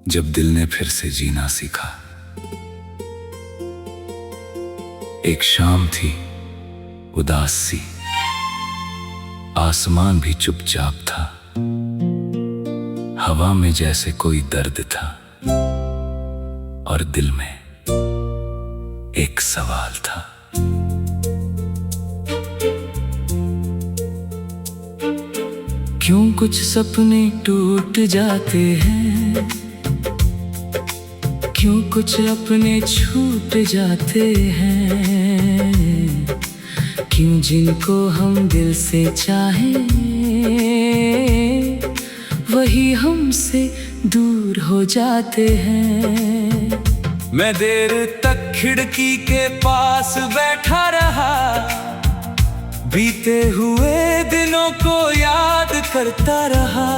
जब दिल ने फिर से जीना सीखा। एक शाम थी उदास सी, आसमान भी चुपचाप था, हवा में जैसे कोई दर्द था, और दिल में एक सवाल था। क्यों कुछ सपने टूट जाते हैं, क्यों कुछ अपने छूट जाते हैं, क्यों जिनको हम दिल से चाहें वही हमसे दूर हो जाते हैं। मैं देर तक खिड़की के पास बैठा रहा, बीते हुए दिनों को याद करता रहा।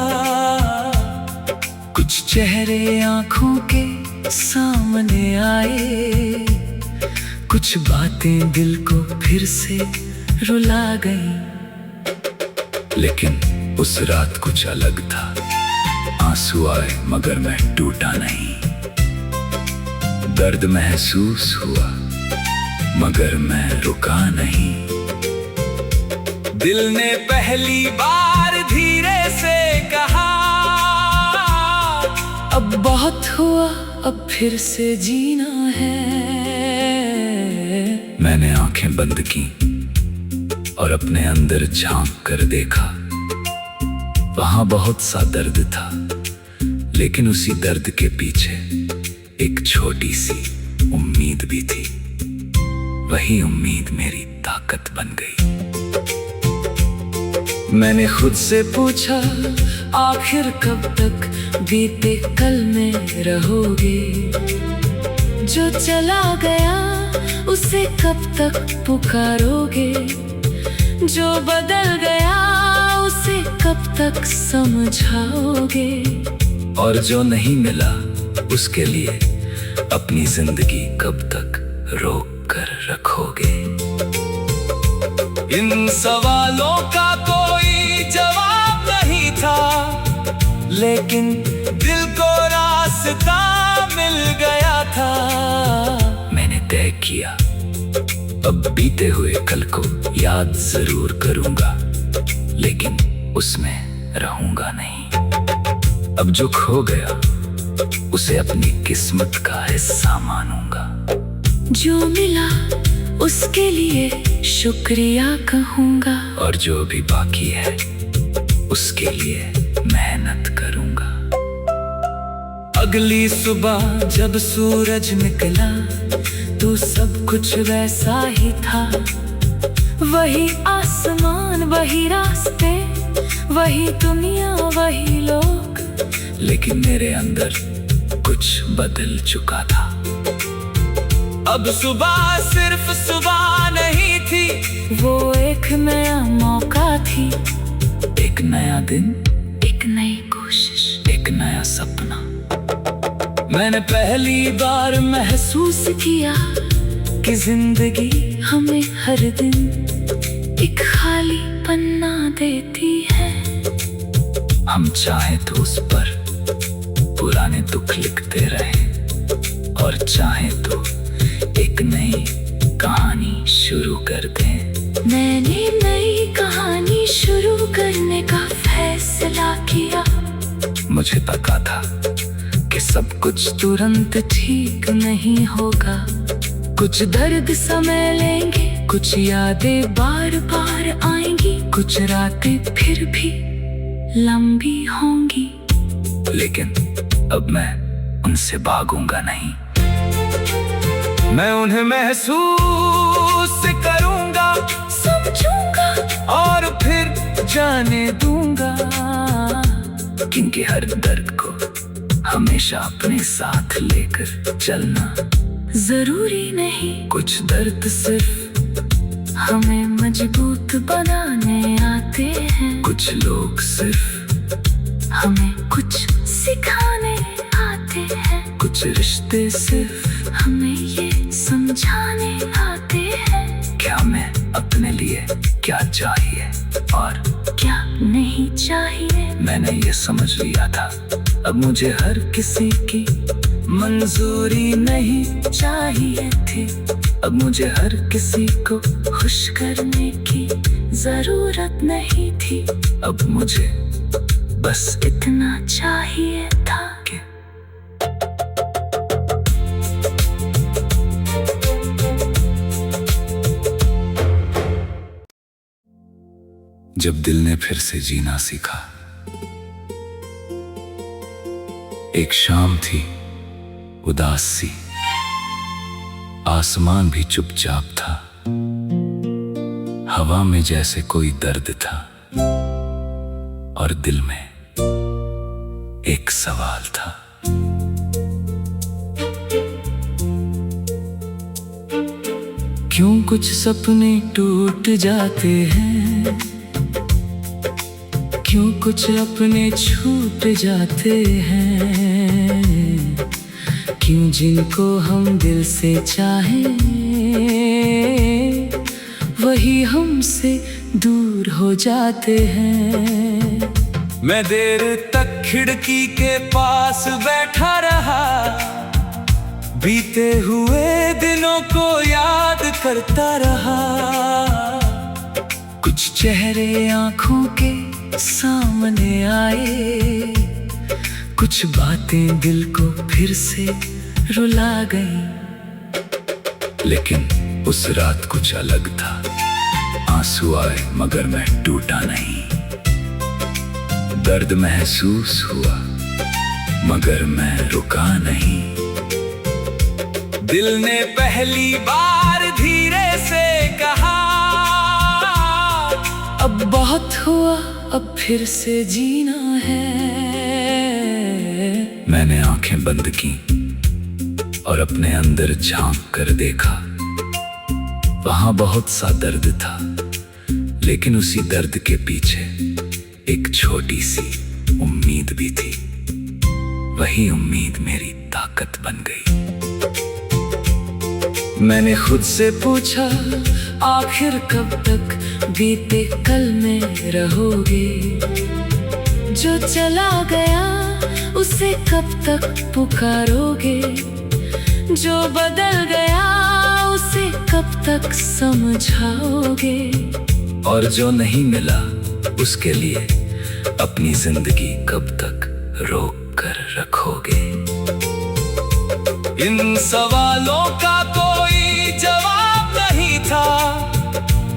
कुछ चेहरे आंखों के सामने आए, कुछ बातें दिल को फिर से रुला गई। लेकिन उस रात कुछ अलग था, आंसू आए मगर मैं टूटा नहीं। दर्द महसूस हुआ मगर मैं रुका नहीं। दिल ने पहली बार धीरे से कहा, अब बहुत हुआ, अब फिर से जीना है। मैंने आंखें बंद की और अपने अंदर झांक कर देखा। वहां बहुत सा दर्द था, लेकिन उसी दर्द के पीछे एक छोटी सी उम्मीद भी थी। वही उम्मीद मेरी ताकत बन गई। मैंने खुद से पूछा, आखिर कब तक बीते कल में रहोगे? जो चला गया उसे कब तक पुकारोगे? जो बदल गया उसे कब तक समझाओगे? और जो नहीं मिला उसके लिए अपनी जिंदगी कब तक रोक कर रखोगे? इन सवालों का कोई जवाब नहीं था, लेकिन दिल को रास्ता मिल गया था। मैंने तय किया, अब बीते हुए कल को याद जरूर करूंगा, लेकिन उसमें रहूंगा नहीं। अब जो खो गया उसे अपनी किस्मत का हिस्सा मानूंगा। जो मिला उसके लिए शुक्रिया कहूंगा, और जो भी बाकी है उसके लिए मेहनत करूंगा। अगली सुबह जब सूरज निकला तो सब कुछ वैसा ही था। वही आसमान, वही रास्ते, वही दुनिया, वही लोग, लेकिन मेरे अंदर कुछ बदल चुका था। अब सुबह सिर्फ सुबह नहीं थी, वो एक नया मौका थी। एक नया दिन, एक नई कोशिश, एक नया सपना। मैंने पहली बार महसूस किया कि जिंदगी हमें हर दिन एक खाली पन्ना देती है। हम चाहे तो उस पर पुराने दुख लिखते रहें, और चाहे तो एक नई कहानी शुरू कर दें। मैंने नई कहानी शुरू करने का फैसला किया। मुझे पता था कि सब कुछ तुरंत ठीक नहीं होगा। कुछ दर्द समय लेंगे, कुछ यादें बार बार आएंगी, कुछ रातें फिर भी लंबी होंगी। लेकिन अब मैं उनसे भागूंगा नहीं। मैं उन्हें महसूस करूंगा, समझूंगा, और फिर जाने दूंगा। क्योंकि हर दर्द को हमेशा अपने साथ लेकर चलना जरूरी नहीं। कुछ दर्द सिर्फ हमें मजबूत बनाने आते हैं। कुछ लोग सिर्फ हमें कुछ सिखाने आते हैं। कुछ रिश्ते सिर्फ हमें ये समझाने आते हैं क्या मैं अपने लिए क्या चाहिए और क्या नहीं चाहिए। मैंने ये समझ लिया था अब मुझे हर किसी की मंजूरी नहीं चाहिए थी। अब मुझे हर किसी को खुश करने की जरूरत नहीं थी। अब मुझे बस इतना चाहिए था कि जब दिल ने फिर से जीना सीखा, एक शाम थी उदास सी, आसमान भी चुपचाप था, हवा में जैसे कोई दर्द था, और दिल में एक सवाल था। क्यों कुछ सपने टूट जाते हैं, क्यों कुछ अपने छूट जाते हैं, क्यों जिनको हम दिल से चाहें वही हमसे दूर हो जाते हैं। मैं देर तक खिड़की के पास बैठा रहा, बीते हुए दिनों को याद करता रहा। कुछ चेहरे आंखों के सामने आए, कुछ बातें दिल को फिर से रुला गई। लेकिन उस रात कुछ अलग था, आंसू आए मगर मैं टूटा नहीं। दर्द महसूस हुआ मगर मैं रुका नहीं। दिल ने पहली बार धीरे से कहा, अब बहुत हुआ, अब फिर से जीना है। मैंने आंखें बंद की और अपने अंदर झांक कर देखा। वहां बहुत सा दर्द था, लेकिन उसी दर्द के पीछे एक छोटी सी उम्मीद भी थी। वही उम्मीद मेरी ताकत बन गई। मैंने खुद से पूछा, आखिर कब तक बीते कल में रहोगे? जो चला गया उसे कब तक पुकारोगे? जो बदल गया उसे कब तक समझाओगे? और जो नहीं मिला उसके लिए अपनी जिंदगी कब तक रोक कर रखोगे? इन सवालों का कोई जवाब नहीं था,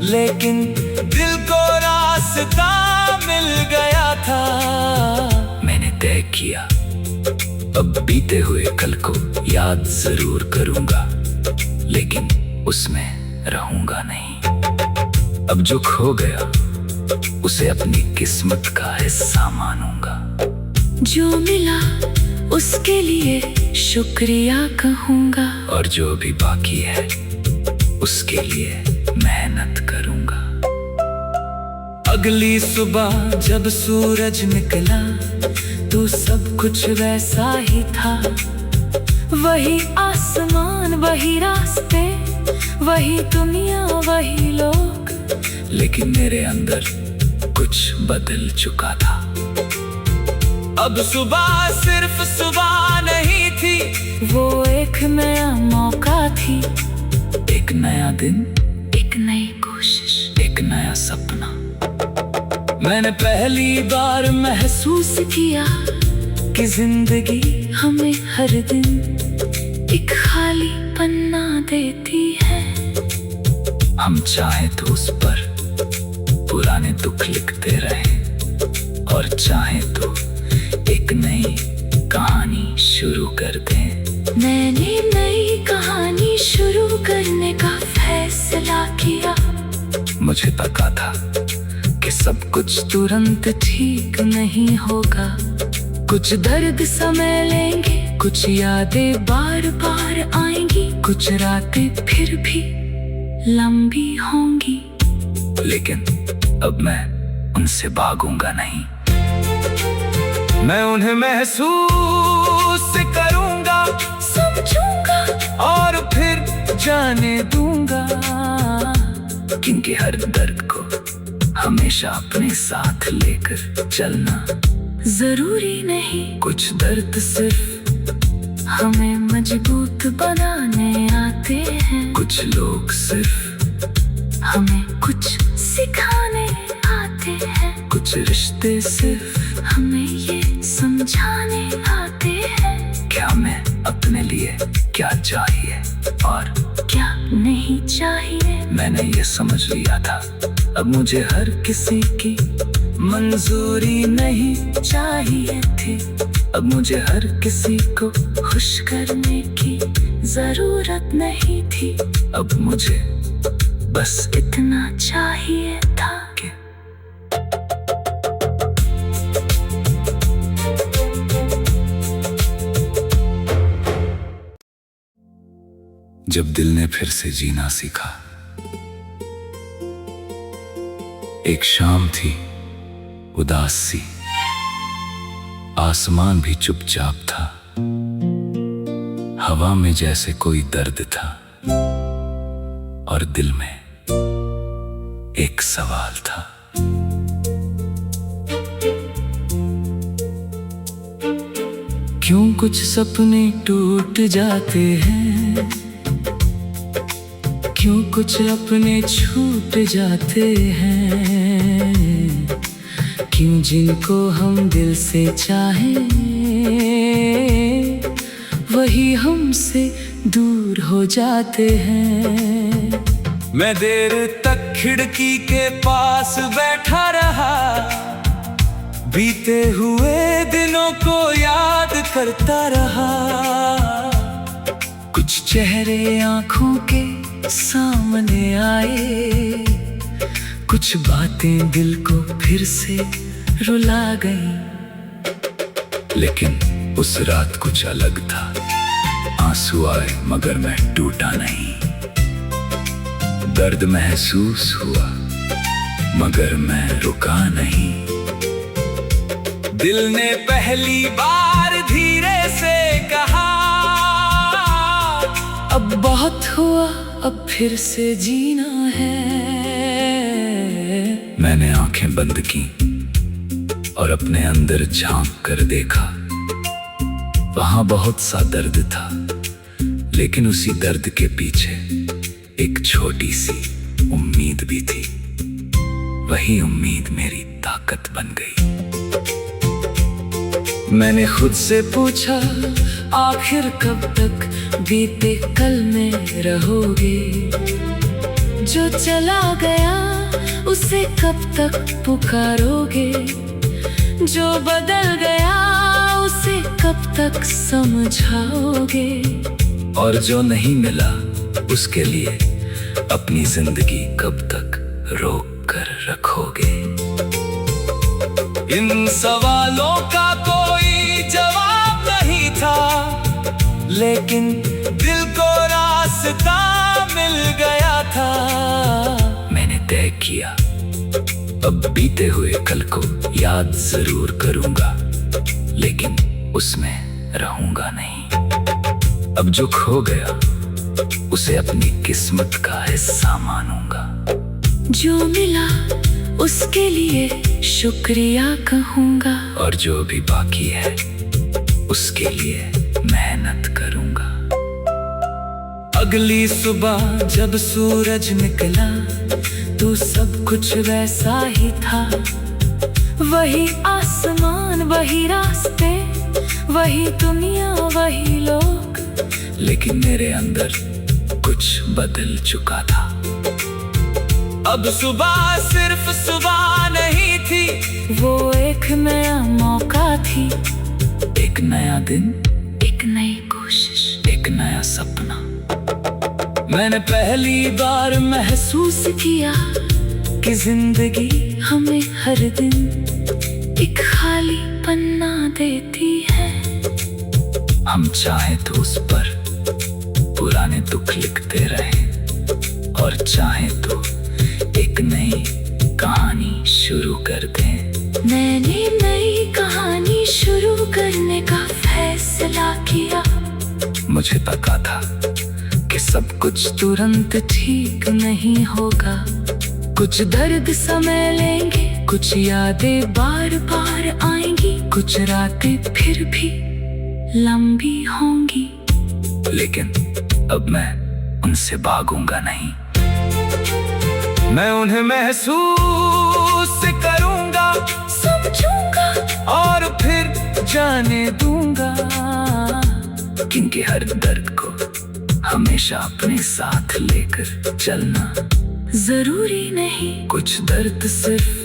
लेकिन दिल को रास्ता मिल गया था। मैंने तय किया, अब बीते हुए कल को याद जरूर करूंगा, लेकिन उसमें रहूंगा नहीं। अब जो खो गया उसे अपनी किस्मत का हिस्सा मानूंगा। जो मिला उसके लिए शुक्रिया कहूंगा, और जो भी बाकी है उसके लिए मेहनत करूंगा। अगली सुबह जब सूरज निकला तो सब कुछ वैसा ही था। वही आसमान, वही रास्ते, वही दुनिया, वही लोग, लेकिन मेरे अंदर कुछ बदल चुका था। अब सुबह सिर्फ सुबह नहीं थी, वो एक नया मौका थी। एक नया दिन, एक नई कोशिश, एक नया सपना। मैंने पहली बार महसूस किया कि जिंदगी हमें हर दिन एक खाली पन्ना देती है। हम चाहे तो उस पर पुराने दुख लिखते रहें, और चाहे तो एक नई कहानी शुरू कर दें। मैंने नई कहानी शुरू करने का फैसला किया। मुझे पता था कि सब कुछ तुरंत ठीक नहीं होगा। कुछ दर्द समय लेंगे, कुछ यादें बार बार आएंगी, कुछ रातें फिर भी लंबी होंगी, लेकिन अब मैं उनसे भागूंगा नहीं। मैं उन्हें महसूस करूंगा, समझूंगा और फिर जाने दूंगा, क्योंकि हर दर्द को हमेशा अपने साथ लेकर चलना जरूरी नहीं, कुछ दर्द सिर्फ हमें मजबूत बनाने आते हैं। कुछ लोग सिर्फ हमें कुछ सिखाने आते हैं। कुछ रिश्ते सिर्फ हमें ये समझाने आते हैं। क्या मैं अपने लिए क्या चाहिए और क्या नहीं चाहिए, मैंने ये समझ लिया था। अब मुझे हर किसी की मंजूरी नहीं चाहिए थी। अब मुझे हर किसी को खुश करने की जरूरत नहीं थी। अब मुझे बस इतना चाहिए था कि जब दिल ने फिर से जीना सीखा। एक शाम थी उदास सी, आसमान भी चुपचाप था। हवा में जैसे कोई दर्द था और दिल में एक सवाल था। क्यों कुछ सपने टूट जाते हैं, क्यों कुछ अपने छूट जाते हैं, क्यों जिनको हम दिल से चाहें वही हमसे दूर हो जाते हैं। मैं देर तक खिड़की के पास बैठा रहा, बीते हुए दिनों को याद करता रहा। कुछ चेहरे आंखों के सामने आए, कुछ बातें दिल को फिर से रुला गई। लेकिन उस रात कुछ अलग था। आंसू आए मगर मैं टूटा नहीं। दर्द महसूस हुआ मगर मैं रुका नहीं। दिल ने पहली बार धीरे से कहा, अब बहुत हुआ, अब फिर से जीना है। मैंने आंखें बंद की और अपने अंदर झांक कर देखा। वहां बहुत सा दर्द था, लेकिन उसी दर्द के पीछे एक छोटी सी उम्मीद भी थी। वही उम्मीद मेरी ताकत बन गई। मैंने खुद से पूछा, आखिर कब तक बीते कल में रहोगे? जो चला गया उसे कब तक पुकारोगे? जो बदल गया उसे कब तक समझाओगे? और जो नहीं मिला उसके लिए अपनी जिंदगी कब तक रोक कर रखोगे? इन सवालों का कोई जवाब नहीं था, लेकिन दिल को रास्ता मिल गया था। मैंने तय किया, अब बीते हुए कल को याद जरूर करूंगा, लेकिन उसमें रहूंगा नहीं। अब जो खो गया उसे अपनी किस्मत का हिस्सा मानूंगा। जो मिला उसके लिए शुक्रिया कहूंगा, और जो भी बाकी है उसके लिए मेहनत करूंगा। अगली सुबह जब सूरज निकला तो सब कुछ वैसा ही था। वही आसमान, वही रास्ते, वही दुनिया, वही लोग, लेकिन मेरे अंदर कुछ बदल चुका था। अब सुबह सिर्फ सुबह नहीं थी, वो एक नया मौका थी। एक नया दिन, एक नई कोशिश, एक नया सपना। मैंने पहली बार महसूस किया कि जिंदगी हमें हर दिन एक खाली पन्ना देती है। हम चाहे तो उस पर पुराने दुख लिखते रहें, और चाहे तो एक नई कहानी शुरू कर दें। मैंने नई कहानी शुरू करने का फैसला किया। मुझे पता था कि सब कुछ तुरंत ठीक नहीं होगा। कुछ दर्द समय लेंगे, कुछ यादें बार बार आएंगी, कुछ रातें फिर भी लंबी होंगी, लेकिन अब मैं उनसे भागूंगा नहीं। मैं उन्हें महसूस करूंगा, समझूंगा और फिर जाने दूंगा, क्योंकि हर दर्द को हमेशा अपने साथ लेकर चलना जरूरी नहीं। कुछ दर्द सिर्फ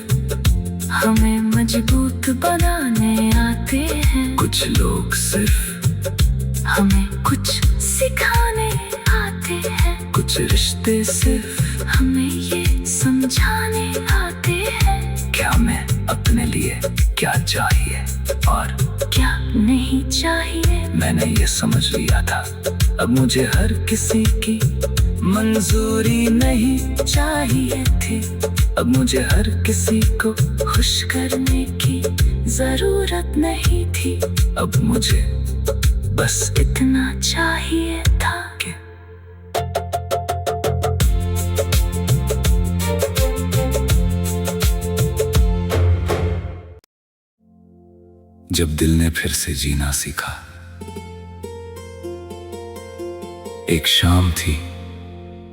हमें मजबूत बनाने आते हैं, कुछ लोग सिर्फ हमें कुछ सिखाने आते हैं, कुछ रिश्ते सिर्फ हमें ये समझाने आते हैं क्या मैं अपने लिए क्या चाहिए और क्या नहीं चाहिए। मैंने ये समझ लिया था, अब मुझे हर किसी की मंजूरी नहीं चाहिए थी। अब मुझे हर किसी को खुश करने की जरूरत नहीं थी। अब मुझे बस इतना चाहिए था कि जब दिल ने फिर से जीना सीखा। एक शाम थी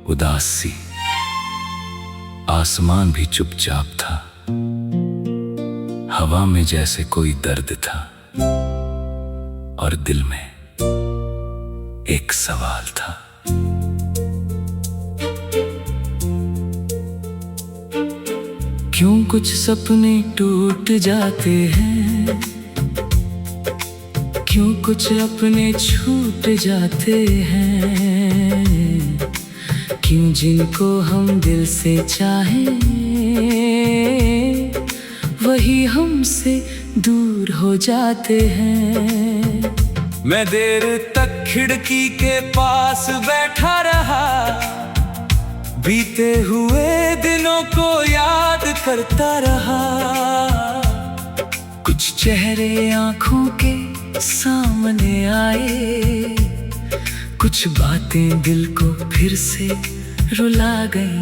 उदास सी, आसमान भी चुपचाप था, हवा में जैसे कोई दर्द था, और दिल में एक सवाल था। क्यों कुछ सपने टूट जाते हैं, क्यों कुछ अपने छूट जाते हैं, क्यों जिनको हम दिल से चाहें वही हमसे दूर हो जाते हैं। मैं देर तक खिड़की के पास बैठा रहा, बीते हुए दिनों को याद करता रहा। कुछ चेहरे आंखों के सामने आए, कुछ बातें दिल को फिर से रुला गई।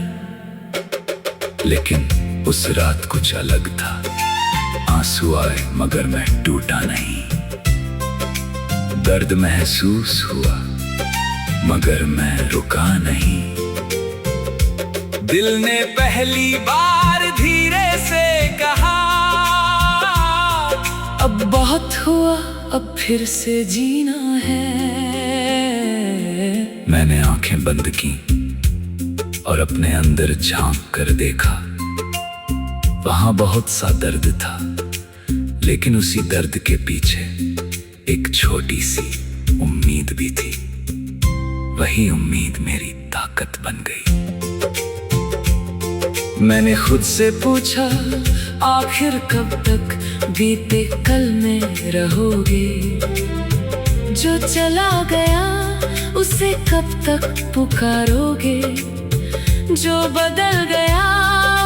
लेकिन उस रात कुछ अलग था, आंसू आए मगर मैं टूटा नहीं। दर्द महसूस हुआ मगर मैं रुका नहीं। दिल ने पहली बार धीरे से कहा, अब बहुत हुआ, अब फिर से जीना है। मैंने आंखें बंद की और अपने अंदर झांक कर देखा। वहां बहुत सा दर्द था, लेकिन उसी दर्द के पीछे एक छोटी सी उम्मीद भी थी। वही उम्मीद मेरी ताकत बन गई। मैंने खुद से पूछा, आखिर कब तक बीते कल में रहोगे? जो चला गया उसे कब तक पुकारोगे? जो बदल गया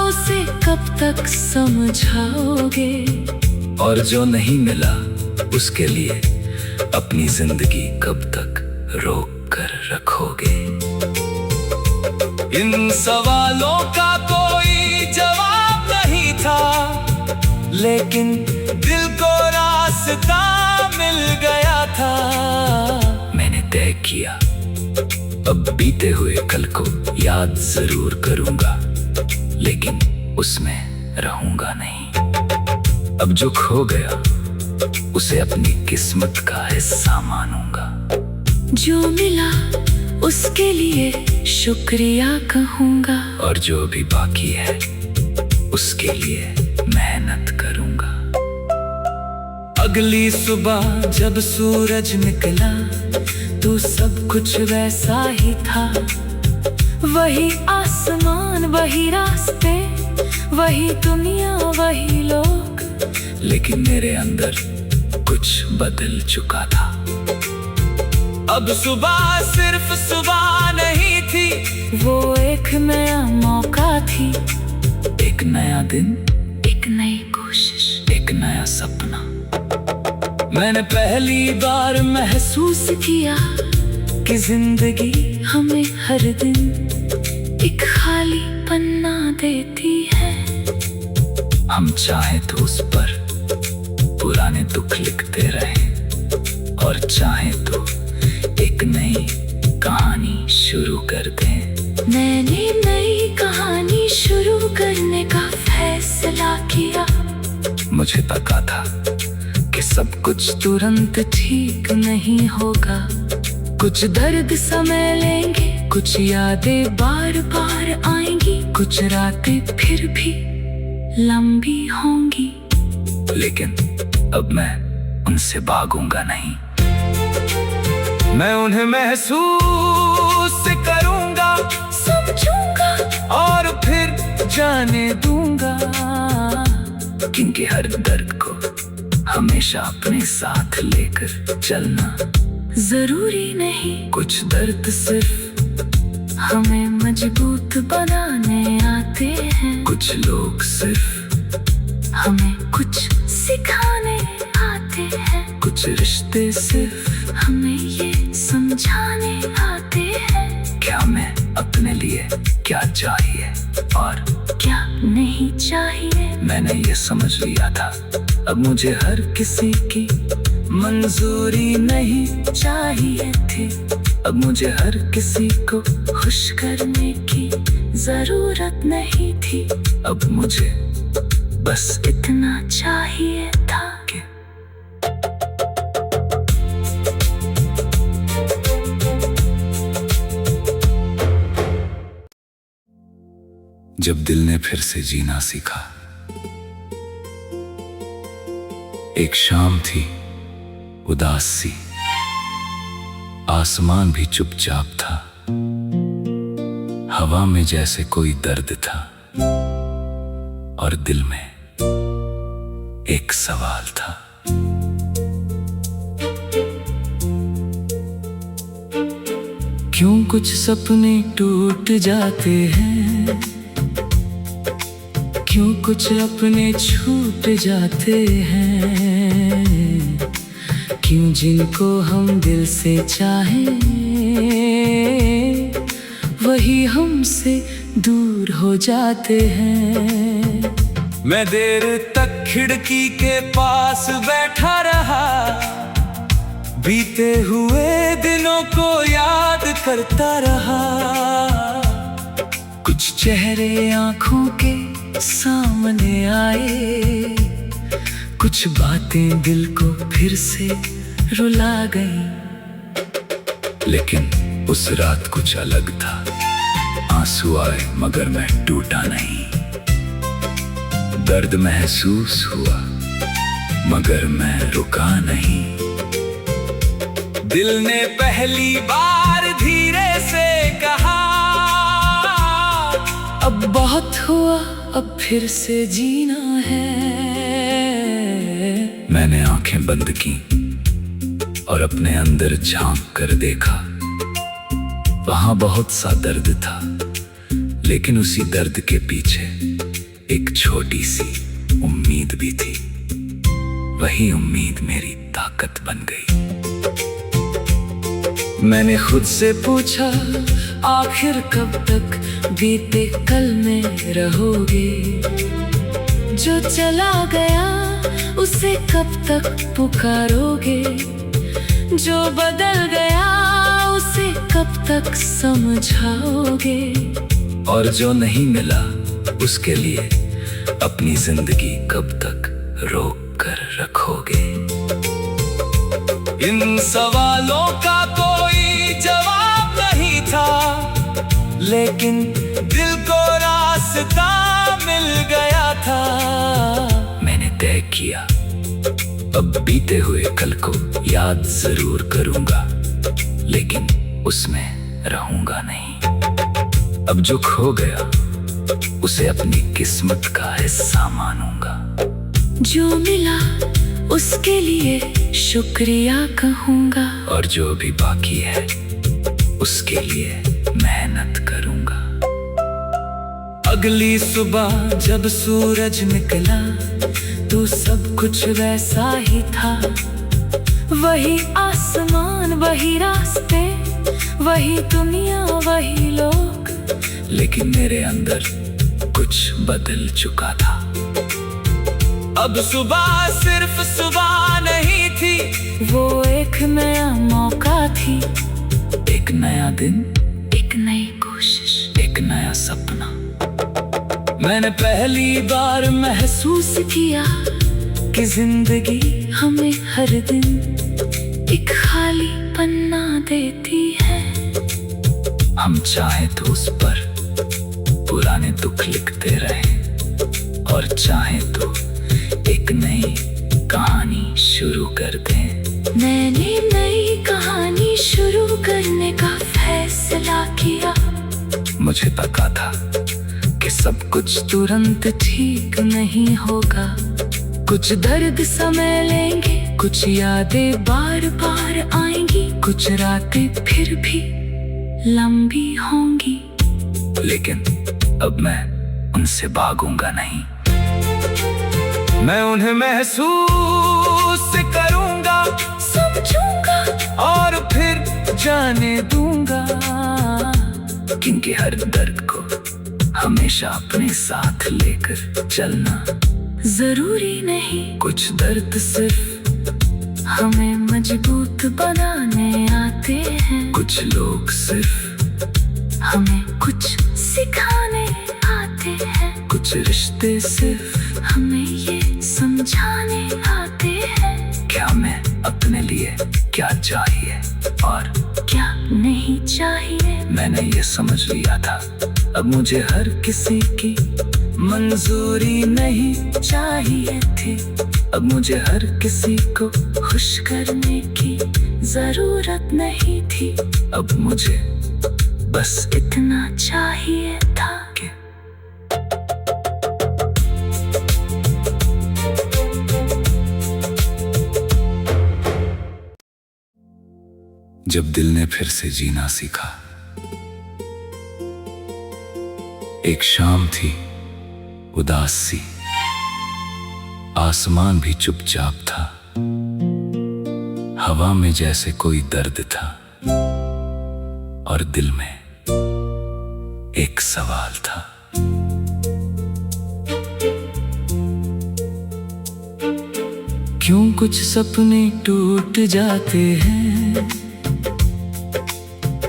उसे कब तक समझाओगे? और जो नहीं मिला उसके लिए अपनी जिंदगी कब तक रोक कर रखोगे? इन सवालों का कोई जवाब नहीं था, लेकिन दिल को रास्ता मिल गया था। मैंने तय किया, अब बीते हुए कल को याद जरूर करूंगा, लेकिन उसमें रहूंगा नहीं। अब जो खो गया उसे अपनी किस्मत का हिस्सा मानूंगा। जो मिला उसके लिए शुक्रिया कहूंगा, और जो भी बाकी है उसके लिए मेहनत करूंगा। अगली सुबह जब सूरज निकला तो सब कुछ वैसा ही था। वही आसमान, वही रास्ते, वही दुनिया, वही लोग, लेकिन मेरे अंदर कुछ बदल चुका था। अब सुबह सिर्फ सुबह नहीं थी, वो एक नया मौका थी। एक नया दिन, एक नई कोशिश, एक नया सपना। मैंने पहली बार महसूस किया कि जिंदगी हमें हर दिन एक खाली पन्ना देती है। हम चाहे तो उस पर पुराने दुख लिखते रहें, और चाहे तो एक नई कहानी शुरू कर दें। मैंने नई कहानी शुरू करने का फैसला किया। मुझे पता था कि सब कुछ तुरंत ठीक नहीं होगा। कुछ दर्द समय लेंगे, कुछ यादें बार बार आएंगी, कुछ रातें फिर भी लंबी होंगी। लेकिन अब मैं उनसे भागूंगा नहीं। मैं उन्हें महसूस करूंगा, समझूंगा और फिर जाने दूंगा। क्योंकि हर दर्द को हमेशा अपने साथ लेकर चलना जरूरी नहीं। कुछ दर्द सिर्फ हमें मजबूत बनाने आते हैं। कुछ लोग सिर्फ हमें कुछ सिखाने आते हैं। कुछ रिश्ते सिर्फ हमें ये समझाने आते हैं क्या मैं अपने लिए क्या चाहिए और क्या नहीं चाहिए। मैंने ये समझ लिया था, अब मुझे हर किसी की मंजूरी नहीं चाहिए थी। अब मुझे हर किसी को खुश करने की जरूरत नहीं थी। अब मुझे बस इतना चाहिए था कि जब दिल ने फिर से जीना सीखा। एक शाम थी उदास सी, आसमान भी चुपचाप था, हवा में जैसे कोई दर्द था, और दिल में एक सवाल था। क्यों कुछ सपने टूट जाते हैं, क्यों कुछ अपने छूट जाते हैं, क्यों जिनको हम दिल से चाहें वही हमसे दूर हो जाते हैं। मैं देर तक खिड़की के पास बैठा रहा, बीते हुए दिनों को याद करता रहा। कुछ चेहरे आंखों के सामने आए, कुछ बातें दिल को फिर से रुला गई। लेकिन उस रात कुछ अलग था, आंसू आए मगर मैं टूटा नहीं। दर्द महसूस हुआ मगर मैं रुका नहीं। दिल ने पहली बार धीरे से कहा, अब बहुत हुआ, अब फिर से जीना है। मैंने आंखें बंद की और अपने अंदर झांक कर देखा। वहां बहुत सा दर्द था, लेकिन उसी दर्द के पीछे एक छोटी सी उम्मीद भी थी। वही उम्मीद मेरी ताकत बन गई। मैंने खुद से पूछा, आखिर कब तक बीते कल में रहोगे। जो चला गया उसे कब तक पुकारोगे। जो बदल गया उसे कब तक समझाओगे। और जो नहीं मिला उसके लिए अपनी जिंदगी कब तक रोक कर रखोगे। इन सवालों का कोई जवाब नहीं था, लेकिन दिल को रास्ता मिल गया था। मैंने तय किया, अब बीते हुए कल को याद जरूर करूंगा, लेकिन उसमें रहूंगा नहीं। अब जो खो गया उसे अपनी किस्मत का हिस्सा मानूंगा। जो मिला उसके लिए शुक्रिया कहूंगा, और जो भी बाकी है उसके लिए मेहनत करूंगा। अगली सुबह जब सूरज निकला तो सब कुछ वैसा ही था। वही आसमान, वही रास्ते, वही दुनिया, वही लोग। लेकिन मेरे अंदर कुछ बदल चुका था। अब सुबह सिर्फ सुबह नहीं थी, वो एक नया मौका थी, एक नया दिन, एक नई कोशिश, एक नया सपना। मैंने पहली बार महसूस किया कि जिंदगी हमें हर दिन एक खाली पन्ना देती है। हम चाहे तो उस पर पुराने दुख लिखते रहें, और चाहे तो एक नई कहानी शुरू कर दें। मैंने नई कहानी शुरू करने का फैसला किया। मुझे पता था कि सब कुछ तुरंत ठीक नहीं होगा, कुछ दर्द समय लेंगे, कुछ यादें बार बार आएंगी, कुछ रातें फिर भी लंबी होंगी। लेकिन अब मैं उनसे भागूंगा नहीं, मैं उन्हें महसूस करूंगा, समझूंगा और फिर जाने दूंगा। क्योंकि हर दर्द को हमेशा अपने साथ लेकर चलना जरूरी नहीं। कुछ दर्द सिर्फ हमें मजबूत बनाने आते हैं, कुछ लोग सिर्फ हमें कुछ सिखाने आते हैं, कुछ रिश्ते सिर्फ हमें ये समझाने आते हैं क्या हमें अपने लिए क्या चाहिए और क्या नहीं चाहिए। मैंने ये समझ लिया था, अब मुझे हर किसी की मंजूरी नहीं चाहिए थी। अब मुझे हर किसी को खुश करने की जरूरत नहीं थी। अब मुझे बस इतना चाहिए था कि जब दिल ने फिर से जीना सीखा। एक शाम थी उदास सी, आसमान भी चुपचाप था, हवा में जैसे कोई दर्द था, और दिल में एक सवाल था। क्यों कुछ सपने टूट जाते हैं,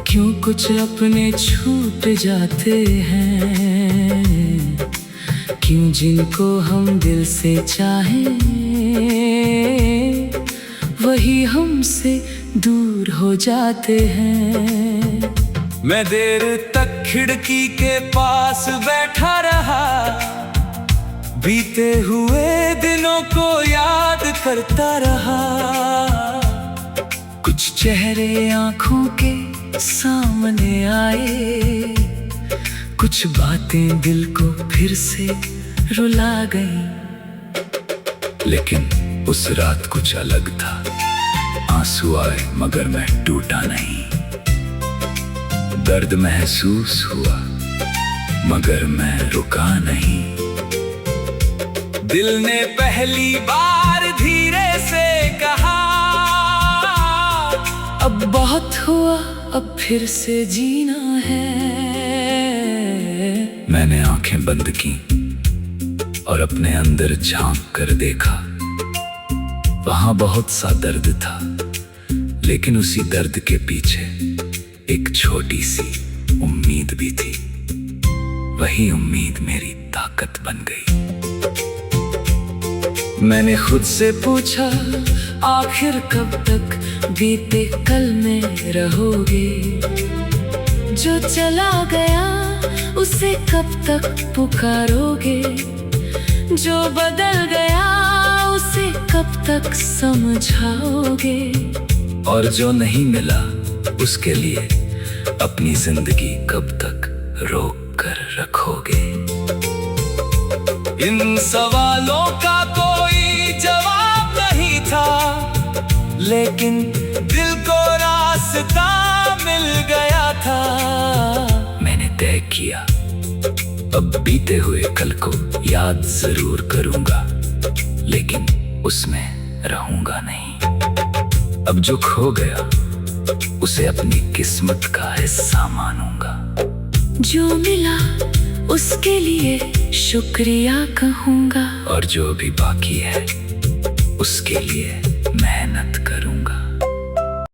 क्यों कुछ अपने छूट जाते हैं, क्यों जिनको हम दिल से चाहें वही हमसे दूर हो जाते हैं। मैं देर तक खिड़की के पास बैठा रहा, बीते हुए दिनों को याद करता रहा। कुछ चेहरे आंखों के सामने आए, कुछ बातें दिल को फिर से रुला गई। लेकिन उस रात कुछ अलग था, आंसू आए मगर मैं टूटा नहीं, दर्द महसूस हुआ मगर मैं रुका नहीं। दिल ने पहली बार धीरे से कहा, अब बहुत हुआ, अब फिर से जीना है। मैंने आंखें बंद की और अपने अंदर झांक कर देखा। वहां बहुत सा दर्द था, लेकिन उसी दर्द के पीछे एक छोटी सी उम्मीद भी थी। वही उम्मीद मेरी ताकत बन गई। मैंने खुद से पूछा, आखिर कब तक बीते कल में रहोगे, जो चला गया उसे कब तक पुकारोगे, जो बदल गया उसे कब तक समझाओगे, और जो नहीं मिला उसके लिए अपनी जिंदगी कब तक रोक कर रखोगे। इन सवालों का कोई जवाब नहीं था, लेकिन दिल को रास्ता मिल गया था। मैंने तय किया, अब बीते हुए कल को याद जरूर करूंगा, लेकिन उसमें रहूंगा नहीं। अब जो खो गया उसे अपनी किस्मत का हिस्सा मानूंगा। जो मिला उसके लिए शुक्रिया कहूँगा। और जो भी बाकी है उसके लिए मेहनत कर।